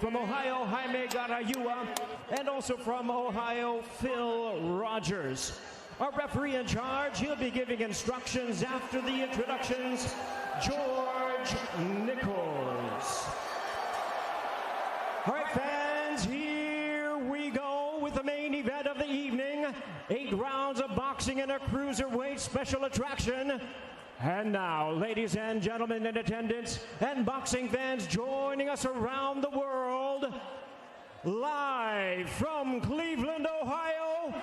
From Ohio, Jaime Garayua, and also from Ohio, Phil Rogers. Our referee in charge, he'll be giving instructions after the introductions, George Nichols. All right, fans, here we go with the main event of the evening. 8 rounds of boxing in a cruiserweight special attraction. And now, ladies and gentlemen in attendance and boxing fans joining us around the world, live from Cleveland, Ohio,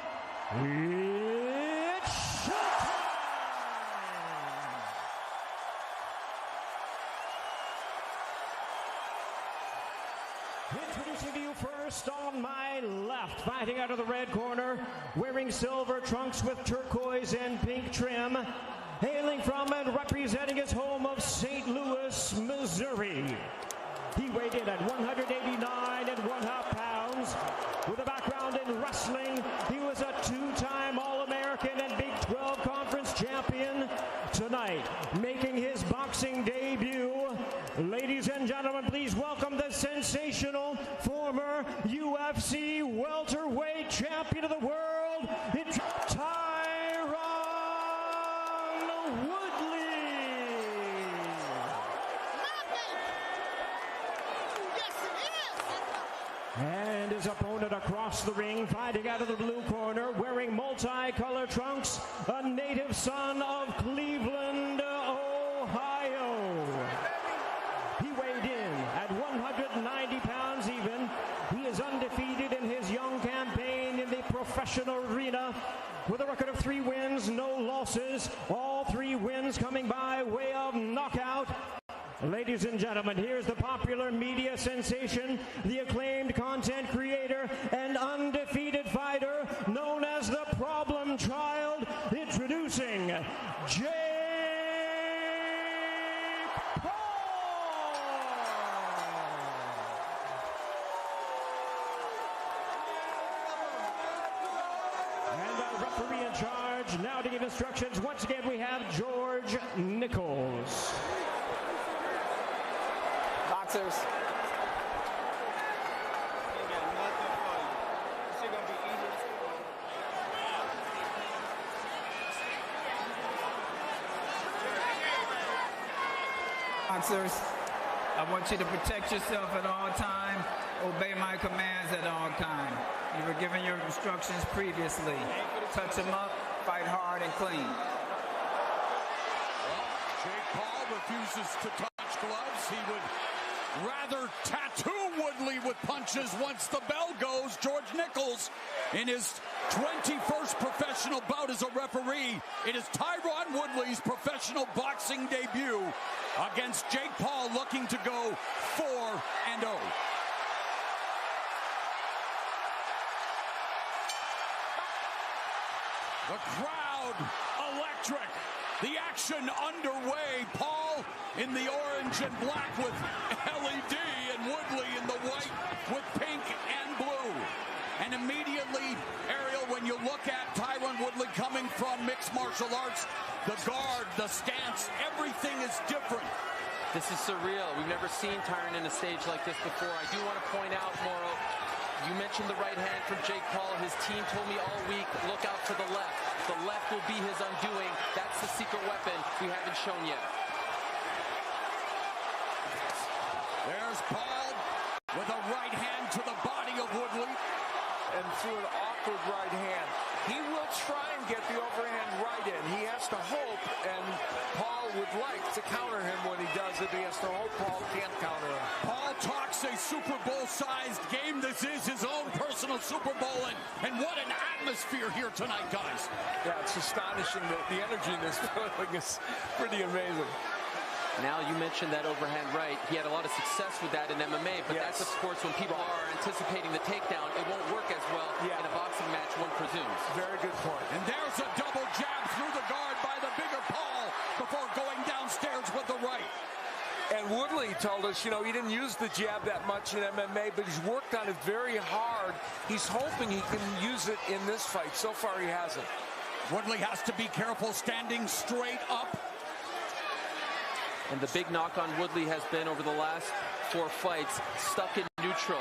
it's showtime! Introducing to you first on my left, fighting out of the red corner, wearing silver trunks with turquoise and pink trim, hailing from and representing his home of St. Louis, Missouri. He weighed in at 189 and 1/2 pounds. With a background in wrestling, he was a 2-time All-American and Big 12 Conference champion. Tonight, making his boxing debut, ladies and gentlemen, please welcome the sensational former UFC welterweight champion of the world, it's tyron woodley. And his opponent across the ring, fighting out of the blue corner, wearing multicolored trunks, a native son of Cleveland, Ohio. He weighed in at 190 pounds even. He is undefeated in his young campaign in the professional arena with a record of 3 wins, no losses. All 3 wins coming by way of knockout. Ladies and gentlemen, here's the popular media sensation, the acclaimed content creator and undefeated fighter known as the Problem Child, introducing Jake Paul. And our referee in charge now to give instructions. Once again, we have George Nichols. Boxers. Boxers, I want you to protect yourself at all time, obey my commands at all time. You were given your instructions previously. Touch them up, fight hard and clean. Well, Jake Paul refuses to touch gloves. He would rather tattoo Woodley with punches once the bell goes. George Nichols, in his 21st professional bout as a referee, it is Tyron Woodley's professional boxing debut against Jake Paul, looking to go 4-0. The crowd electric. The action underway. Paul in the orange and black with LED, and Woodley in the white with pink and blue. And immediately, Ariel, when you look at Tyron Woodley coming from mixed martial arts, the guard, the stance, everything is different. This is surreal. We've never seen Tyron in a stage like this before. I do want to point out, Moro, you mentioned the right hand from Jake Paul. His team told me all week, look out for the left. The left will be his undoing. That's the secret weapon we haven't shown yet. There's Paul with a right hand to the body of Woodley. And through an awkward right hand. He will try and get the overhand right in. He has to hope, and Paul would like to counter him when he does it. He has to hope Paul can't counter him. Paul talks a Super Bowl-sized game. This is his own personal Super Bowl, and what an atmosphere here tonight, guys. Yeah, it's astonishing that the energy in this building is pretty amazing. Now, you mentioned that overhand right. He had a lot of success with that in MMA, but that's, of course, when people are anticipating the takedown, it won't work as well in a boxing match, one presumes. Very good point. And there's a double jab through the guard by the bigger Paul before going downstairs with the right. And Woodley told us, you know, he didn't use the jab that much in MMA, but he's worked on it very hard. He's hoping he can use it in this fight. So far, he hasn't. Woodley has to be careful standing straight up. And the big knock on Woodley has been over the last 4 fights, stuck in neutral.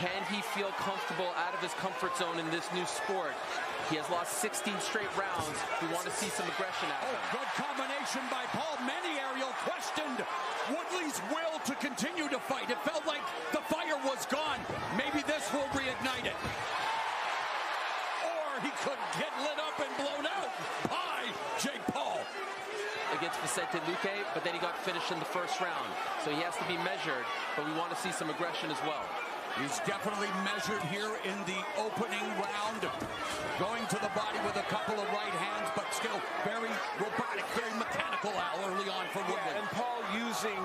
Can he feel comfortable out of his comfort zone in this new sport? He has lost 16 straight rounds. We want to see some aggression out of him. Good combination by Paul. Many, Ariel, questioned Woodley's will to continue to fight. It felt like the fire was gone. Maybe this will reignite it. Or he could get lit up and blown out by Jake Paul. Against Vicente Luque, but then he got finished in the first round. So he has to be measured, but we want to see some aggression as well. He's definitely measured here in the opening round. Going to the body with a couple of right hands, but still very robotic, very mechanical early on for Woodley. Yeah, and Paul using...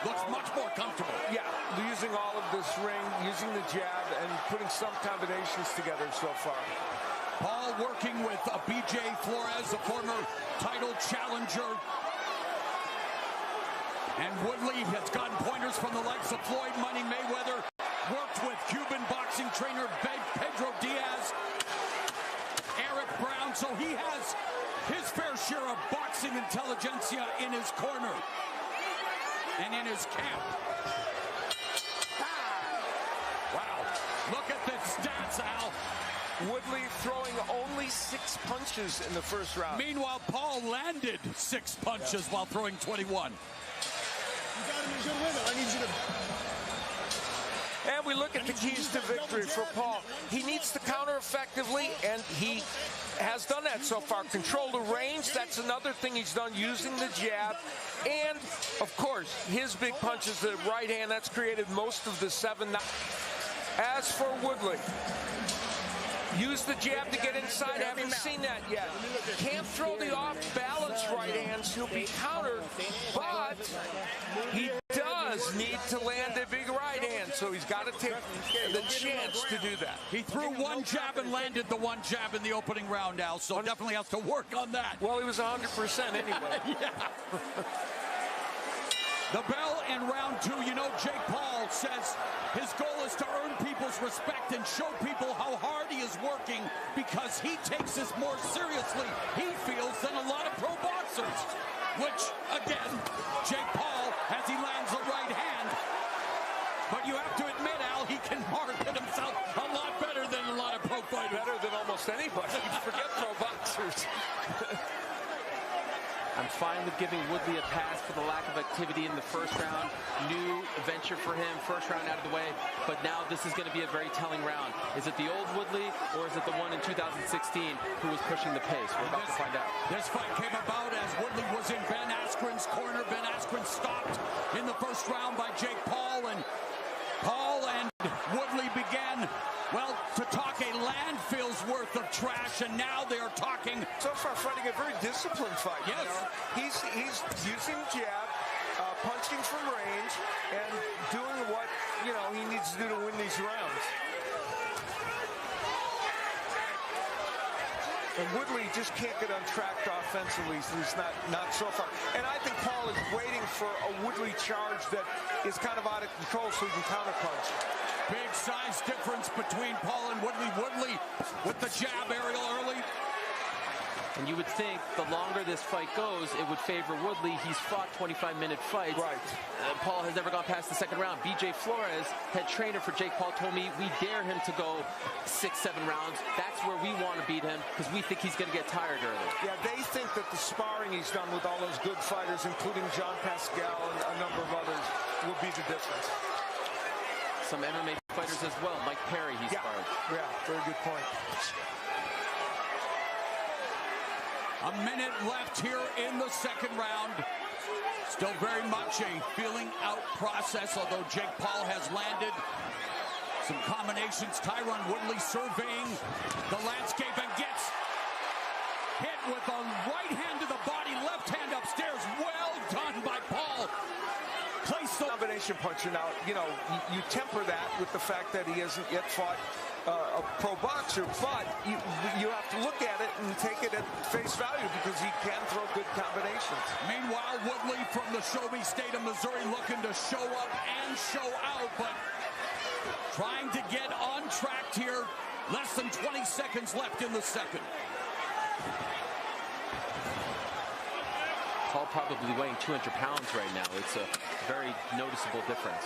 looks much more comfortable. Yeah, using all of this ring, using the jab, and putting some combinations together so far. Paul working with BJ Flores, a former title challenger. And Woodley has gotten pointers from the likes of Floyd Money Mayweather, worked with Cuban boxing trainer Pedro Diaz, Eric Brown, so he has his fair share of boxing intelligentsia in his corner and in his camp. Wow, look at the stats, Al. Woodley throwing only 6 punches in the first round. Meanwhile, Paul landed 6 punches while throwing 21. You got him in good rhythm. I need you to... And we look at the keys to victory for Paul. He needs to counter effectively, and he has done that so far. Control the range, that's another thing he's done, using the jab. And, of course, his big punches, the right hand, that's created most of the 7. As for Woodley, use the jab to get inside. Haven't seen that yet. Can't throw the off-balance right hands. He'll be countered, but he does need to land a big right hand, so he's got to take the chance to do that. He threw one jab and landed the one jab in the opening round, Al, so definitely has to work on that. Well, he was 100% anyway. Yeah. The bell in round 2, you know, Jake Paul says his goal is to earn people's respect and show people how hard he is working because he takes this more seriously, he feels, than a lot of pro boxers. Which, again, Jake Paul, as he lands a right hand, but you have to admit, Al, he can market himself a lot better than a lot of pro fighters. Better than almost anybody. Forget pro boxers. I'm fine with giving Woodley a pass for the lack of activity in the first round. New venture for him, first round out of the way. But now this is going to be a very telling round. Is it the old Woodley or is it the one in 2016 who was pushing the pace? We're about to find out. This fight came about as Woodley was in Ben Askren's corner. Ben Askren stopped in the first round by Jake Paul, and Paul and Woodley began, well, to talk a landfill's worth of trash, and now they are talking. So far, fighting a very disciplined fight. Yes. You know? He's using jab, punching from range, and doing what, you know, he needs to do to win these rounds. And Woodley just can't get untracked offensively, so he's not so far. And I think Paul is waiting for a Woodley charge that is kind of out of control so he can counterpunch. Big size difference between Paul and Woodley. Woodley with the jab, Ariel, early. And you would think the longer this fight goes, it would favor Woodley. He's fought 25-minute fights. Right. Paul has never gone past the second round. BJ Flores, head trainer for Jake Paul, told me we dare him to go 6-7 rounds. That's where we want to beat him because we think he's going to get tired early. Yeah, they think that the sparring he's done with all those good fighters, including John Pascal and a number of others, will be the difference. Some MMA fighters as well. Mike Perry, he's sparred. Yeah, very good point. A minute left here in the second round. Still very much a feeling out process, although Jake Paul has landed some combinations. Tyron Woodley surveying the landscape and gets hit with a right hand to the body, left hand upstairs. Well done by Paul. Place the combination puncher. Now, you know, you temper that with the fact that he hasn't yet fought a pro boxer, but you have to look at it and take it at face value because he can throw good combinations. Meanwhile, Woodley from the Show-Me state of Missouri looking to show up and show out, but trying to get on track here. Less than 20 seconds left in the second. Paul probably weighing 200 pounds right now. It's a very noticeable difference.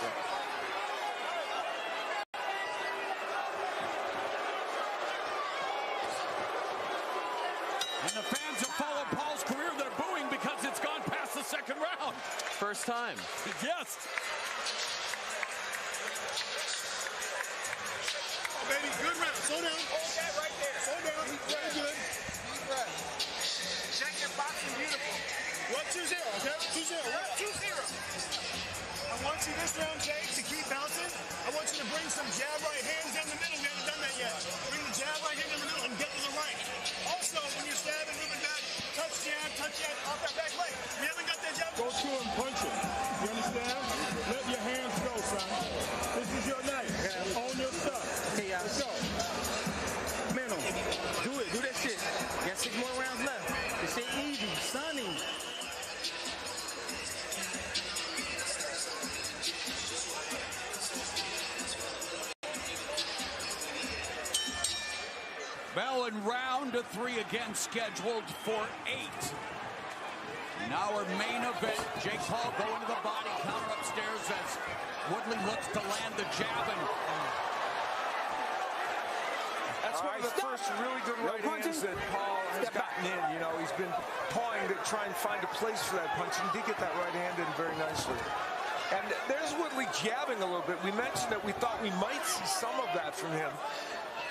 And the fans have followed Paul's career. They're booing because it's gone past the second round. First time. Yes. Oh, baby, good round. Slow down. Hold that right there. Slow down. Very good. Deep breath. Check your boxing beautiful. What? 2-0, okay? 2-0. What? 2-0. I want you this round, Jake, to keep bouncing. I want you to bring some jab right hands down the middle. We haven't done that yet. Bring the jab right hand in the middle and get to the right. Also, when you're stabbing, moving back, touch jab off that back leg. We haven't got that jab. Go to him, punch him. You understand? Let your hands go, son. This is your night. Own your stuff. Okay, y'all. Let's go. Mano, do it. Do that shit. You got 6 more rounds left. This shit easy. Sunny. Bell in round 3 again, scheduled for 8. Now our main event, Jake Paul going to the body, counter upstairs as Woodley looks to land the jab. And That's one of the first really good right hands that Paul has gotten in. You know, he's been pawing to try and find a place for that punch, and did get that right hand in very nicely. And there's Woodley jabbing a little bit. We mentioned that we thought we might see some of that from him.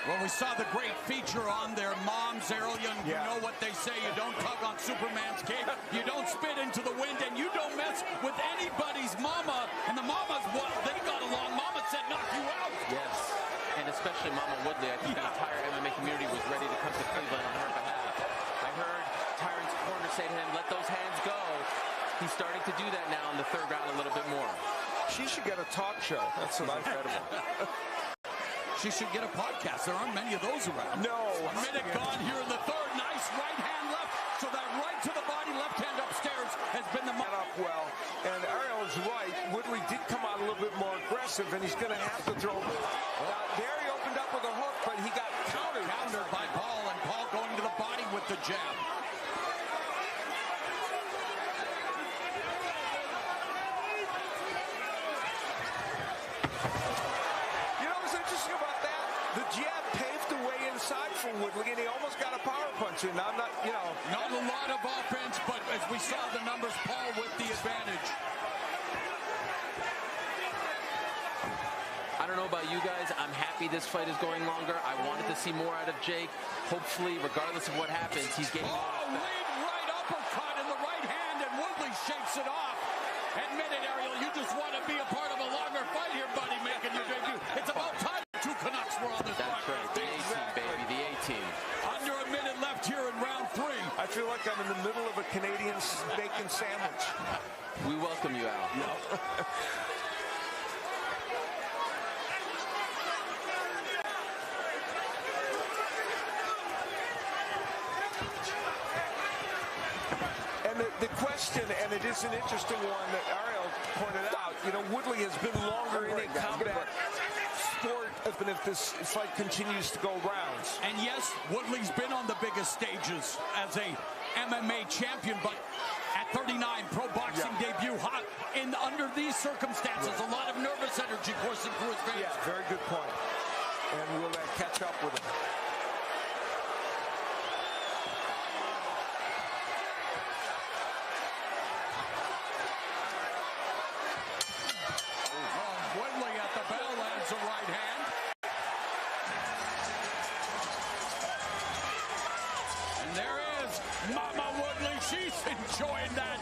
well, we saw the great feature on their moms, Errol. You know what they say, you don't tug on Superman's cape, you don't spit into the wind, and you don't mess with anybody's mama. And the mamas, well, they got along. Mama said knock you out. Yes, and especially Mama Woodley. I think the entire MMA community was ready to come to Cleveland on her behalf. I heard Tyron's corner say to him, let those hands go. He's starting to do that now in the third round a little bit more. She should get a talk show. That's what I've read about. She should get a podcast. There aren't many of those around. No. A minute gone here in the third. Nice right hand left. So that right to the body, left hand upstairs has been the... Up well. And Ariel is right. Woodley did come out a little bit more aggressive, and he's going to have to throw. There he opened up with a hook, but he got countered. Countered by Paul, and Paul going to the body with the jab. Woodley, and he almost got a power punch in. I'm not, not a lot of offense, but as we saw the numbers, Paul with the advantage. I don't know about you guys. I'm happy this fight is going longer. I wanted to see more out of Jake. Hopefully, regardless of what happens, he's getting... lead right uppercut in the right hand, and Woodley shakes it off. Admit it, Ariel, you just want to be a part of a longer fight here, buddy, making your debut. It's about time two Canucks were on this fight. That's right, the A-team, baby, the A-team. Under a minute left here in round 3. I feel like I'm in the middle of a Canadian bacon sandwich. We welcome you, Al. And the question, and it is an interesting one that Ariel pointed out, Woodley has been longer in a combat sport even if this fight continues to go rounds. And yes, Woodley's been on the biggest stages as a MMA champion, but at 39, pro boxing debut, hot under these circumstances, a lot of nervous energy coursing through his veins. Yeah, very good point. And will that catch up with him? Woodley at the bell lands a right hand. And there is Mama Woodley. She's enjoying that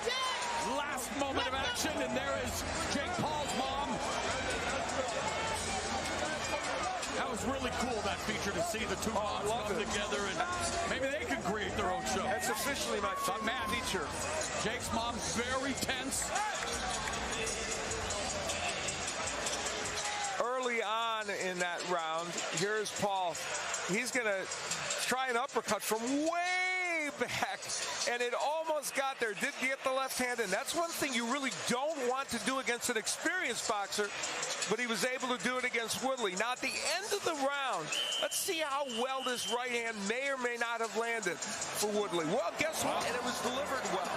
last moment of action. And there is Jake Paul's mom. That was really cool, that feature, to see the two moms come together, and maybe they could create their own show. That's officially my favorite feature. Jake's mom's very tense. Early on in that round, here's Paul. He's going to try an uppercut from way back, and it almost got there. Did get the left hand, and that's one thing you really don't want to do against an experienced boxer, but he was able to do it against Woodley. Now, at the end of the round, let's see how well this right hand may or may not have landed for Woodley. Well, guess what? And it was delivered well.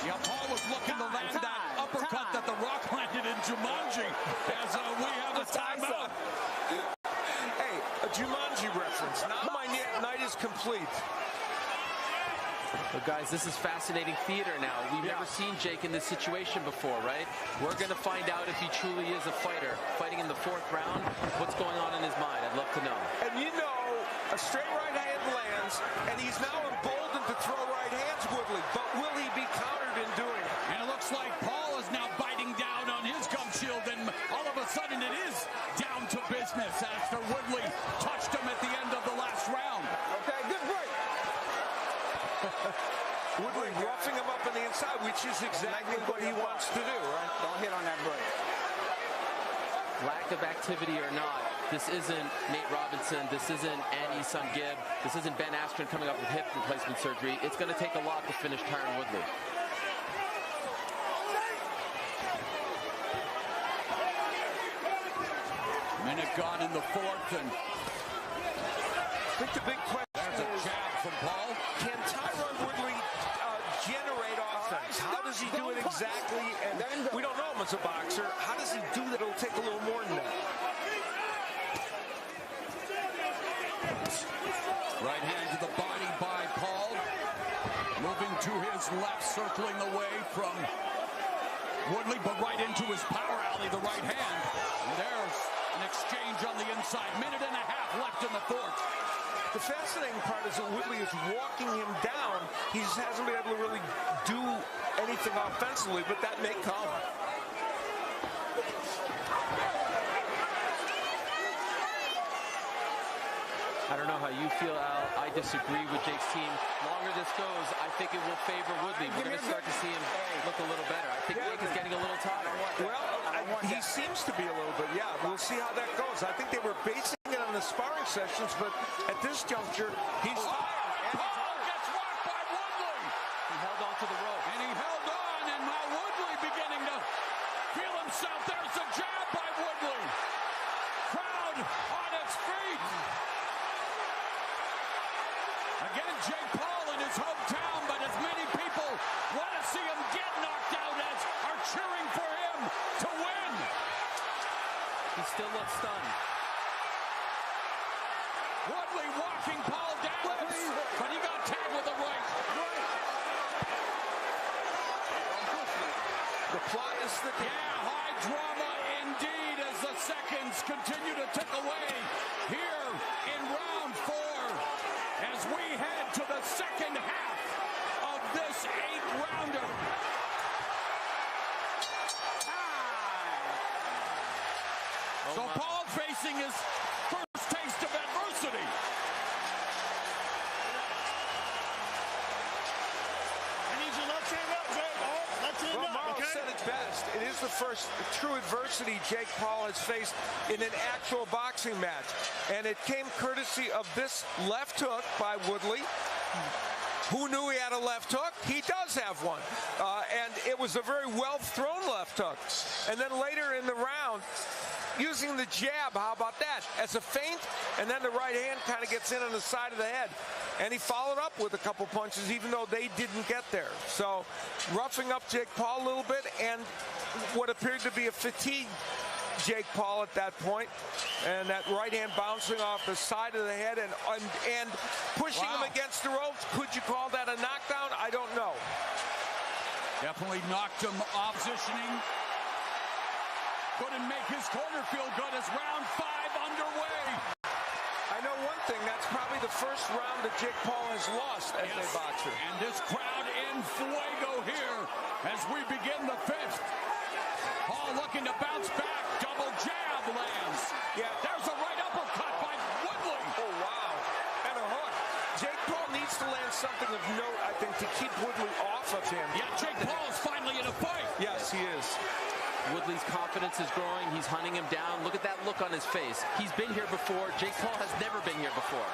Yeah, Paul was looking to land that uppercut that The Rock landed in Jumanji as we have a timeout. Hey, a Jumanji reference. Now my night is complete. Well, guys, this is fascinating theater now. We've never seen Jake in this situation before, right? We're going to find out if he truly is a fighter. Fighting in the 4th round, what's going on in his mind? I'd love to know. And you know, a straight right hand lands, and he's now emboldened to throw right hands, Woodley. But will he be countered in doing it? And it looks like Paul is now biting down on his gum shield, and all of a sudden it is down to business after Woodley touched him at the end of the last round. Okay, good break. Woodley roughing him up on the inside, which is exactly what he wants to do, right? Don't hit on that break. Lack of activity or not, this isn't Nate Robinson, this isn't Andy Sungib, this isn't Ben Askren coming up with hip replacement surgery. It's going to take a lot to finish Tyron Woodley. Minute gone in the 4th, and I think the big question there's a jab from Paul. Can Tyron Woodley generate offense? How does he do it exactly? And we don't know him as a boxer. How does he do that? It'll take a little more than that. Right hand to the body by Paul. Moving to his left, circling away from Woodley, but right into his power alley, the right hand. And there's an exchange on the inside. Minute and a half left in the 4th. The fascinating part is that Woodley is walking him down. He just hasn't been able to really do anything offensively, but that may come. I don't know how you feel, Al. I disagree with Jake's team. Longer this goes, I think it will favor Woodley. We're going to start to see him look a little better. I think Jake is getting a little tired. Well, he seems to be a little bit, yeah. We'll see how that goes. I think they were basing it on the sparring sessions, but at this juncture, he's tired. Paul gets rocked by Woodley. He held on to the rope. And he held on, and now Woodley beginning to feel himself. There's a jab by Woodley. Crowd on its feet. Again, Jake Paul in his hometown, but as many people want to see him get knocked out as are cheering for him to win. He still looks stunned. Woodley walking Paul down, but he got tagged with a right. The plot is thick. Yeah, high drama indeed as the seconds continue to tick away here in round 4 as we head to the second half of this 8-rounder. So Paul facing his first taste of adversity. I need your left hand up, Jake. Left hand Well, up, Marl okay? said it best. It is the first true adversity Jake Paul has faced in an actual boxing match. And it came courtesy of this left hook by Woodley. Who knew he had a left hook? He does have one. And it was a very well-thrown left hook. And then later in the round, using the jab, how about that? As a feint, and then the right hand kind of gets in on the side of the head. And he followed up with a couple punches, even though they didn't get there. So, roughing up Jake Paul a little bit, and what appeared to be a fatigued Jake Paul at that point. And that right hand bouncing off the side of the head and pushing him against the ropes. Could you call that a knockdown? I don't know. Definitely knocked him off positioning. Couldn't make his corner feel good as round 5 underway. I know one thing, that's probably the first round that Jake Paul has lost as a boxer. And this crowd in fuego here as we begin the 5th. Paul looking to bounce back. Double jab lands. Yeah. There's a right uppercut by Woodley. Oh, wow. And a hook. Jake Paul needs to land something of note, I think, to keep Woodley off of him. Yeah, Jake Paul is finally in a fight. Yes, he is. Woodley's confidence is growing. He's hunting him down. Look at that look on his face. He's been here before. Jake Paul has never been here before.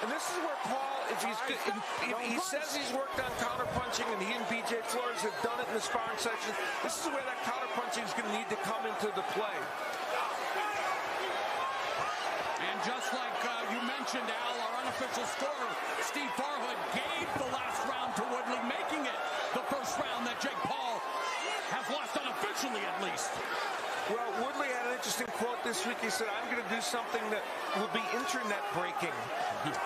And this is where Paul, if he says he's worked on counterpunching, and he and BJ Flores have done it in the sparring sessions, this is where that counterpunching is going to need to come into the play. And just like you mentioned, mentioned, Al, our unofficial scorer, Steve Farhood, gave the last round to Woodley, making it the first round that Jake Paul has lost unofficially, at least. Well, Woodley had an interesting quote this week. He said, I'm going to do something that will be internet breaking.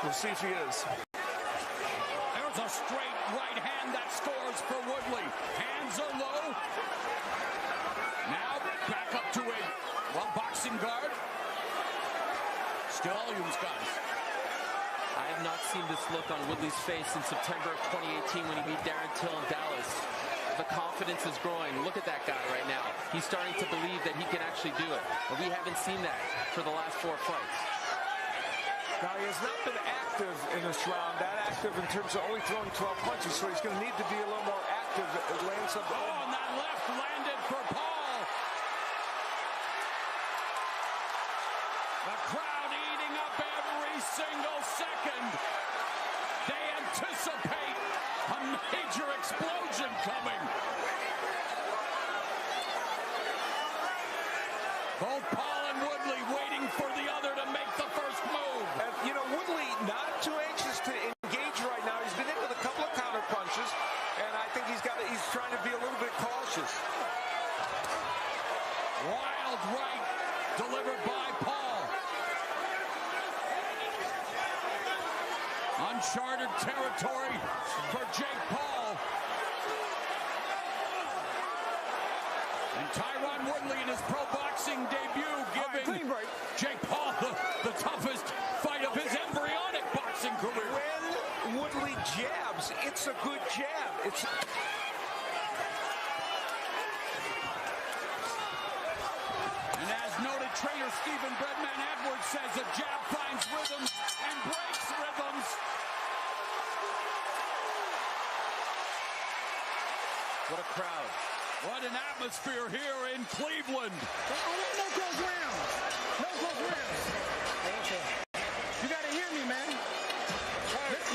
We'll see if he is. There's a straight right hand that scores for Woodley. Hands are low. Now back up to a boxing guard. Still Williams, guys. I have not seen this look on Woodley's face since September of 2018 when he beat Darren Till in Dallas. The confidence is growing. Look at that guy right now. He's starting to believe that he can actually do it. And we haven't seen that for the last 4 fights. Now, he has not been active in this round, that active in terms of only throwing 12 punches, so he's going to need to be a little more active at laying something. Oh, and that left landed for Paul. The crowd eating up every single second. They anticipate a major explosion coming. Both Paul and Woodley waiting for the other to make the first move. And, you know, Woodley not too anxious to engage right now. He's been in with a couple of counter punches, and I think he's trying to be a little bit cautious. Wild right delivered by Paul. Uncharted territory for Jake Paul. And Tyron Woodley in his pro boxing debut giving Jake Paul the toughest fight of his embryonic boxing career. When Woodley jabs, it's a good jab. And as noted, trainer Stephen Breadman Edwards says a jab finds rhythms and breaks rhythms. What a crowd. What an atmosphere here in Cleveland. No close rounds. No close rounds. You got to hear me, man.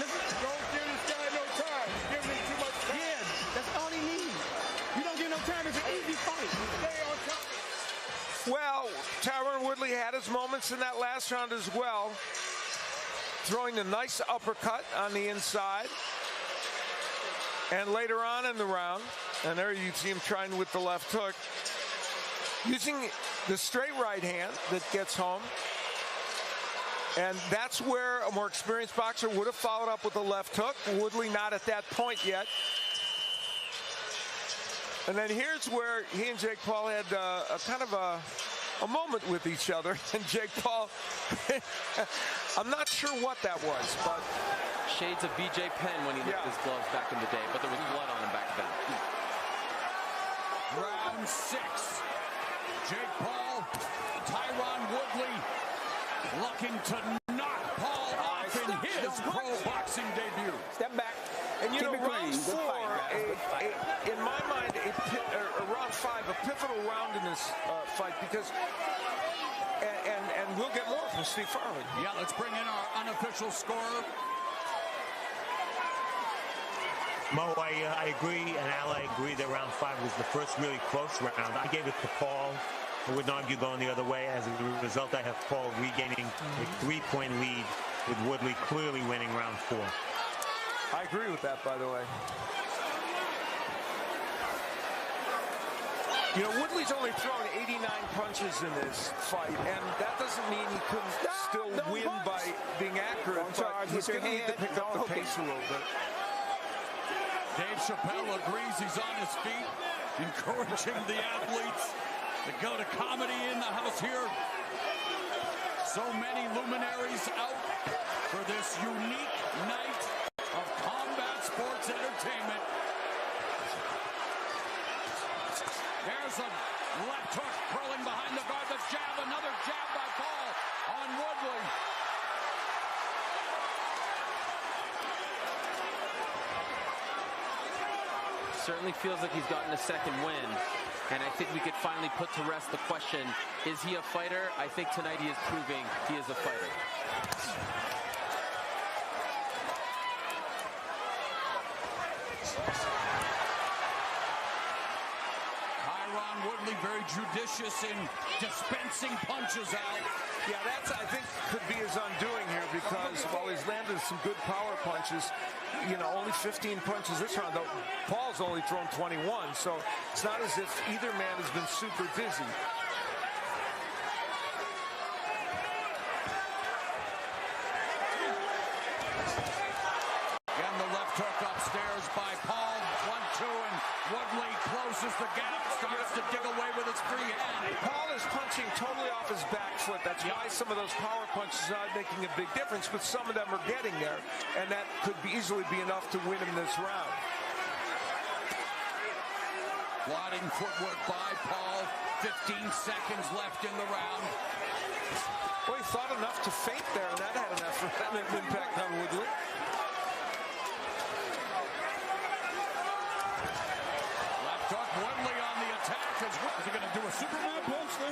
Listen. Don't give this guy no time. Give him too much time. Yeah, that's all he needs. You don't get no time. It's an easy fight. Stay on top. Well, Tyron Woodley had his moments in that last round as well. Throwing a nice uppercut on the inside. And later on in the round, and there you see him trying with the left hook, using the straight right hand that gets home. And that's where a more experienced boxer would have followed up with the left hook. Woodley not at that point yet. And then here's where he and Jake Paul had a kind of a moment with each other. And Jake Paul, I'm not sure what that was, but... Shades of BJ Penn when he licked his gloves back in the day, but there was blood on him back then. Round 6. Jake Paul, Tyron Woodley looking to knock Paul off in his pro boxing debut. Step back. And you know, round 4, in my mind, round 5, a pivotal round in this fight because, and we'll get more from Steve Farhood. Yeah, let's bring in our unofficial scorer. Mo, I agree, and Al, I agree that round 5 was the first really close round. I gave it to Paul. I wouldn't argue going the other way. As a result, I have Paul regaining a 3-point lead with Woodley clearly winning round 4. I agree with that, by the way. You know, Woodley's only thrown 89 punches in this fight, and that doesn't mean he couldn't still win by being accurate, but he's going to need to pick up the pace a little bit. Dave Chappelle agrees he's on his feet, encouraging the athletes to go to comedy in the house here. So many luminaries out for this unique night of combat sports entertainment. There's a left hook curling behind the guard. The jab, another jab by Paul on Woodley. Certainly feels like he's gotten a second win, and I think we could finally put to rest the question, is he a fighter? I think tonight he is proving he is a fighter. Tyron Woodley very judicious in dispensing punches out. Yeah, that's, I think, could be his undoing here because while he's landed some good power punches, you know, only 15 punches this round, though Paul's only thrown 21, so it's not as if either man has been super busy. Again, the left hook upstairs by Paul. 1-2, and Woodley closes the gap, starts to dig away with his free hand. Paul is punching totally off his back foot. That's why some of those power punches are not making a big difference, but some of them are getting there, and that could easily be enough to win him this round. Wadding footwork by Paul. 15 seconds left in the round. Well, he thought enough to feint there, and that had an impact on Woodley. Left hook, Woodley on the attack. Is he going to do a Superman punch there?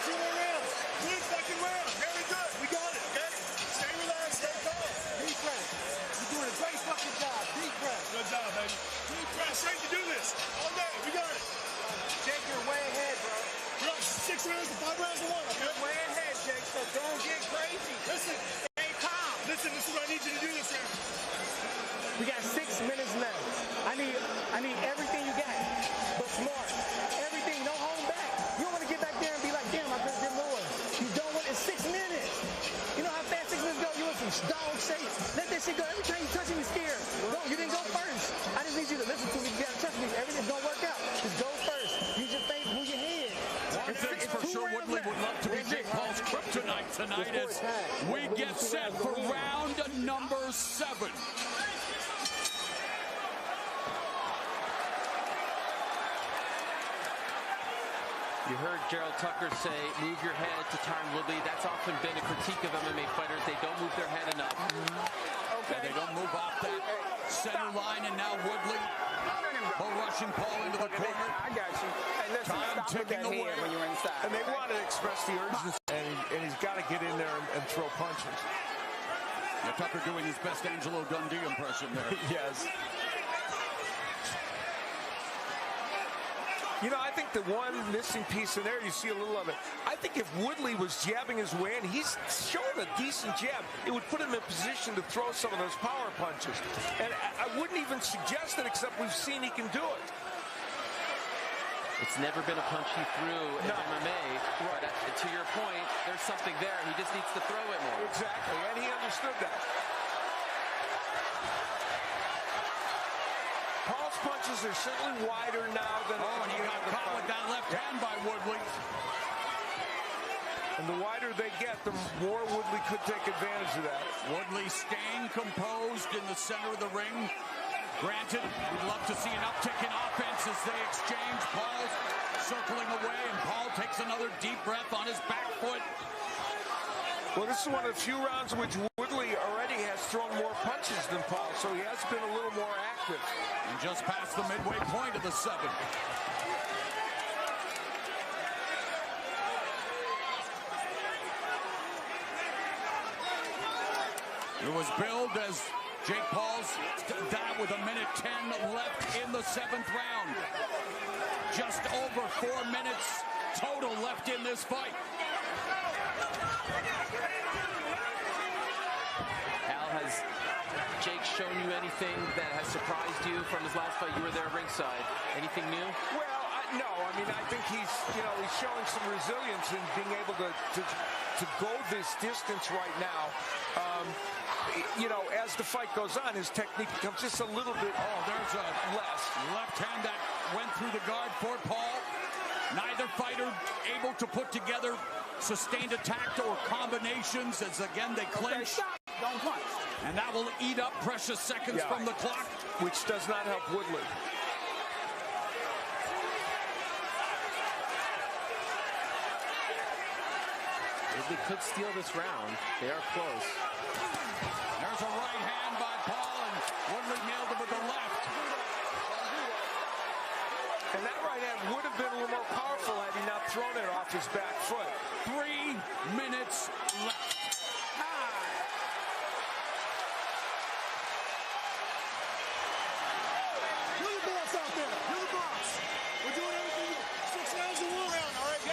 2 more rounds. Good second round. Very good. We got it, okay? Stay relaxed, stay calm. Deep breath. You're doing a great fucking job. Deep breath. Good job, baby. Deep breath. Straight to do this. All day. We got it. Jake, you're way ahead, bro. You're up 6 rounds to 5 rounds to 1, okay? You're way ahead, Jake, so don't get crazy. Listen. Stay calm. Listen, this is what I need you to do this round. We got 6 minutes left. I need everything you got, but smart. Everything, don't hold back. You don't want to get back there and be like, damn, I could have did more. You don't want, it's 6 minutes. You know how fast 6 minutes go? You want some dog shit. Let that shit go. Every time you touch me, you're scared. No, you didn't go first. I just need you to listen to me. You gotta trust me. Everything's gonna work out. Just go first. Use your face, move your head. One thing's for sure, Woodley would love to be Jake Paul's kryptonite tonight as we get set for round number 7. You heard Gerald Tucker say, move your head to Tyron Woodley. That's often been a critique of MMA fighters. They don't move their head enough. Okay. They don't move off that center line, and now Woodley rushing Paul into the corner. I got you. Hey, listen, Time stop with ticking that away. head when you're inside. And they want to express the urgency, and he's got to get in there and throw punches. Yeah, Tucker doing his best Angelo Dundee impression there. Yes. You know, I think the one missing piece in there, you see a little of it. I think if Woodley was jabbing his way in, he's showing a decent jab. It would put him in position to throw some of those power punches. And I wouldn't even suggest it, except we've seen he can do it. It's never been a punch he threw in MMA, but to your point, there's something there. He just needs to throw it more. Exactly, and he understood that. Paul's punches are certainly wider now than... Oh, and he got caught with that left hand by Woodley. And the wider they get, the more Woodley could take advantage of that. Woodley staying composed in the center of the ring. Granted, we'd love to see an uptick in offense as they exchange. Paul's circling away, and Paul takes another deep breath on his back foot. Well, this is one of the few rounds in which Woodley already has thrown more punches than Paul, so he has been a little more active. And just past the midway point of the 7th. It was billed as Jake Paul's down with 1:10 left in the 7th round. Just over 4 minutes total left in this fight. Al, has Jake shown you anything that has surprised you from his last fight? You were there ringside. Anything new? Well, no. I mean, I think he's showing some resilience in being able to go this distance right now. As the fight goes on, his technique becomes just a little bit there's a less. Left hand that went through the guard for Paul. Neither fighter able to put together sustained attack or combinations as, again, they clinch. Don't punch. And that will eat up precious seconds from the clock. Which does not help Woodley. Woodley could steal this round. They are close. There's a right hand by Paul, and Woodley nailed him with the left. And that right hand would have been a little more powerful had he not thrown it off his back foot. 3 minutes left. You're the boss out there. You're the boss. We're doing everything. 6 rounds in 1 round, all right?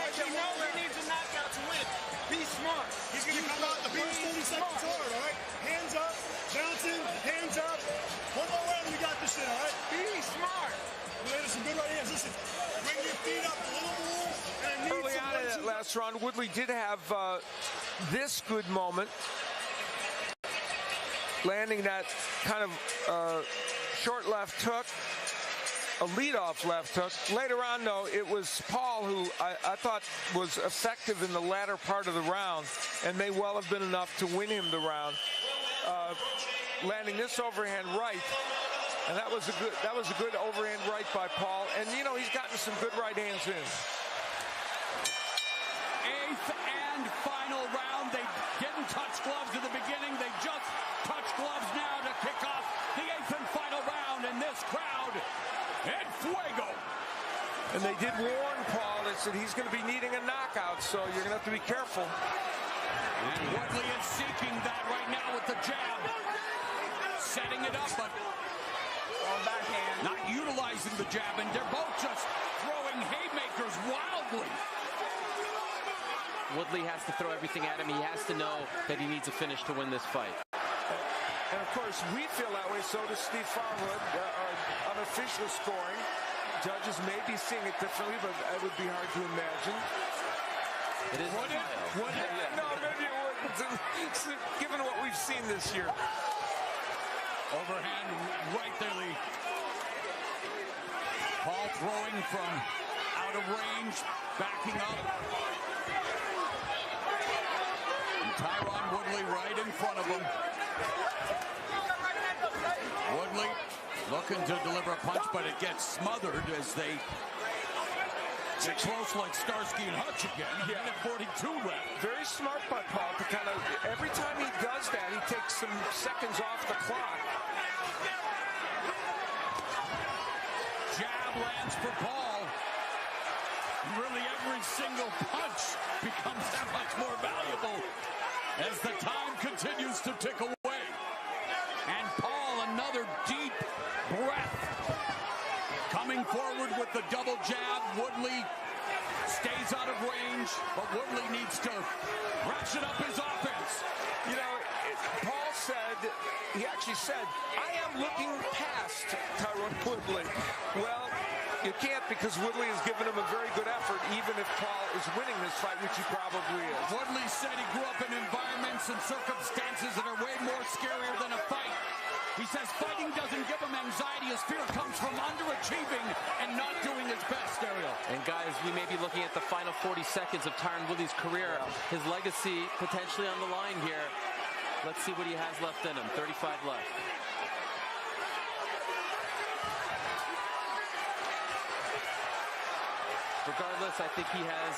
seconds hard, all right? Hands up, bouncing, hands up. One more round, we got this shit, all right? Be smart. There's some good right hands. Listen, bring your feet up a little more. And early on in that last round, Woodley did have this good moment, landing that kind of short left hook, a leadoff left hook. Later on, though, it was Paul who I thought was effective in the latter part of the round, and may well have been enough to win him the round. Landing this overhand right, and that was a good overhand right by Paul. And you know, he's gotten some good right hands in. Eighth and final round. They didn't touch gloves at the beginning. They just touch gloves now to kick off the eighth and final round. And this crowd in fuego. And they did warn Paul. They said he's going to be needing a knockout, so you're going to have to be careful. And Woodley is seeking that right now with the jab. Setting it up, but not utilizing the jab, and they're both just throwing haymakers wildly. Woodley has to throw everything at him. He has to know that he needs a finish to win this fight. And of course, we feel that way. So does Steve Farhood, our unofficial scoring. Judges may be seeing it differently, but it would be hard to imagine. It is. Would it? No, maybe it would. Given what we've seen this year. Overhand right there, Lee. Paul throwing from out of range, backing up. And Tyron Woodley right in front of him. Woodley looking to deliver a punch, but it gets smothered as they get close like Starsky and Hutch again. Yeah. Minute 42 left. Very smart by Paul to kind of, every time he does that, he takes some seconds off the clock. Jab lands for Paul. Really, every single punch becomes that much more valuable as the time continues to tick away. And Paul, another deep breath. Coming forward with the double jab. Woodley stays out of range, but Woodley needs to ratchet up his offense. You know, Paul said, he actually said, I am looking past Tyron Woodley. Well, you can't, because Woodley has given him a very good effort, even if Paul is winning this fight, which he probably is. Woodley said he grew up in environments and circumstances that are way more scarier than a fight. He says fighting doesn't give him anxiety. His fear comes from underachieving and not doing his best, Ariel. And guys, we may be looking at the final 40 seconds of Tyron Woodley's career. His legacy potentially on the line here. Let's see what he has left in him. 35 left. Regardless, I think he has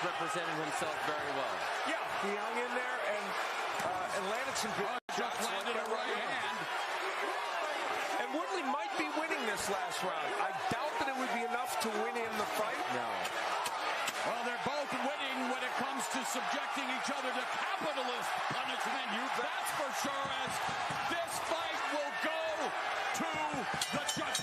represented himself very well. Yeah, he hung in there and landed some good just landed a right hand. And Woodley might be winning this last round. I doubt that it would be enough to win him the fight. No. Well, they're both winning when it comes to subjecting each other to capitalist punishment. That's for sure, as this fight will go to the judges.